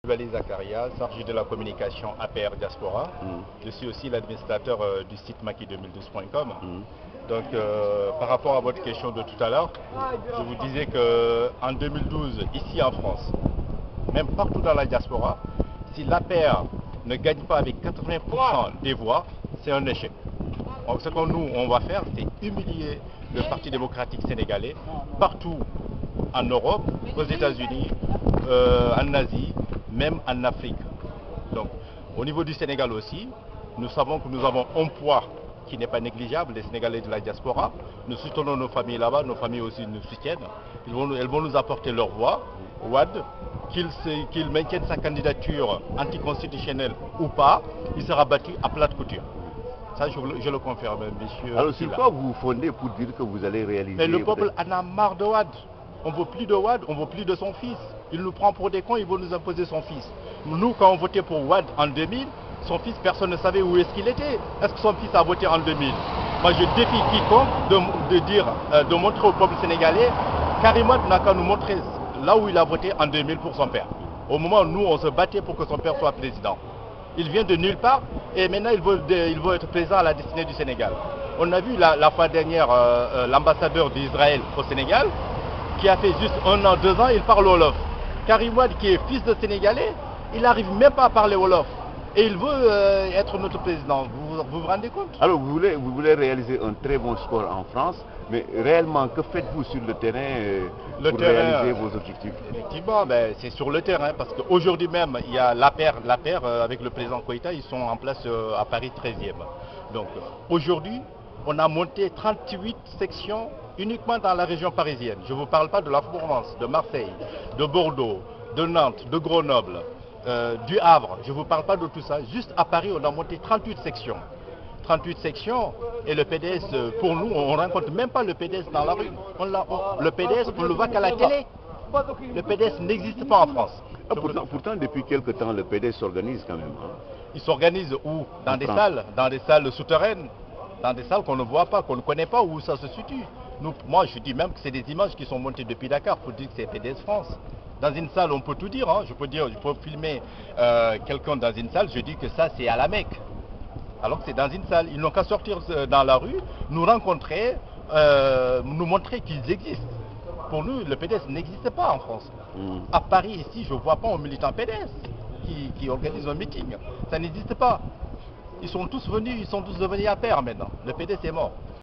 Valérie Zakaria, chargé de la communication APR Diaspora. Je suis aussi l'administrateur du site maki2012.com. Donc, par rapport à votre question de tout à l'heure, je vous disais qu'en 2012, ici en France, même partout dans la diaspora, si l'APR ne gagne pas avec 80% des voix, c'est un échec. Donc, ce que nous, on va faire, c'est humilier le Parti démocratique sénégalais partout en Europe, aux États-Unis, en Asie, même en Afrique. Donc, au niveau du Sénégal aussi, nous savons que nous avons un poids qui n'est pas négligeable, les Sénégalais de la diaspora. Nous soutenons nos familles là-bas, nos familles aussi nous soutiennent. Elles vont nous apporter leur voix. Wad, qu'il maintienne sa candidature anticonstitutionnelle ou pas, il sera battu à plate couture. Ça, je le confirme, monsieur. Alors, sur quoi vous vous fondez pour dire que vous allez réaliser? Mais le peuple en a marre de Wad. On ne veut plus de Wad, on ne veut plus de son fils. Il nous prend pour des cons, il veut nous imposer son fils. Nous, quand on votait pour Wad en 2000, son fils, personne ne savait où est-ce qu'il était. Est-ce que son fils a voté en 2000? Moi, je défie quiconque de montrer au peuple sénégalais, Karim Wade n'a qu'à nous montrer là où il a voté en 2000 pour son père. Au moment où nous, on se battait pour que son père soit président. Il vient de nulle part et maintenant il veut être président à la destinée du Sénégal. On a vu la fois dernière l'ambassadeur d'Israël au Sénégal qui a fait juste 1 an, 2 ans, il parle Wolof. Karim Wade, qui est fils de Sénégalais, il n'arrive même pas à parler Wolof. Et il veut être notre président. Vous rendez compte? Alors vous voulez réaliser un très bon score en France, mais réellement, que faites-vous sur le terrain pour réaliser vos objectifs? Effectivement, c'est sur le terrain, parce qu'aujourd'hui même, il y a l'APR avec le président Koïta, ils sont en place à Paris 13e. Donc aujourd'hui, on a monté 38 sections uniquement dans la région parisienne. Je ne vous parle pas de la Provence, de Marseille, de Bordeaux, de Nantes, de Grenoble, du Havre. Je ne vous parle pas de tout ça. Juste à Paris, on a monté 38 sections. 38 sections et le PDS, pour nous, on ne rencontre même pas le PDS dans la rue. Le PDS, on ne le voit qu'à la télé. Le PDS n'existe pas en France. Pourtant, depuis quelque temps, le PDS s'organise quand même. Hein. Il s'organise où? Dans des salles souterraines, dans des salles qu'on ne voit pas, qu'on ne connaît pas où ça se situe. Moi, je dis même que c'est des images qui sont montées depuis Dakar pour dire que c'est PDS France. Dans une salle, on peut tout dire. Hein. Je peux filmer quelqu'un dans une salle, je dis que ça, c'est à la Mecque. Alors que c'est dans une salle. Ils n'ont qu'à sortir dans la rue, nous rencontrer, nous montrer qu'ils existent. Pour nous, le PDS n'existe pas en France. À Paris, ici, je ne vois pas un militant PDS qui organise un meeting. Ça n'existe pas. Ils sont tous devenus à pair maintenant. Le PDS est mort.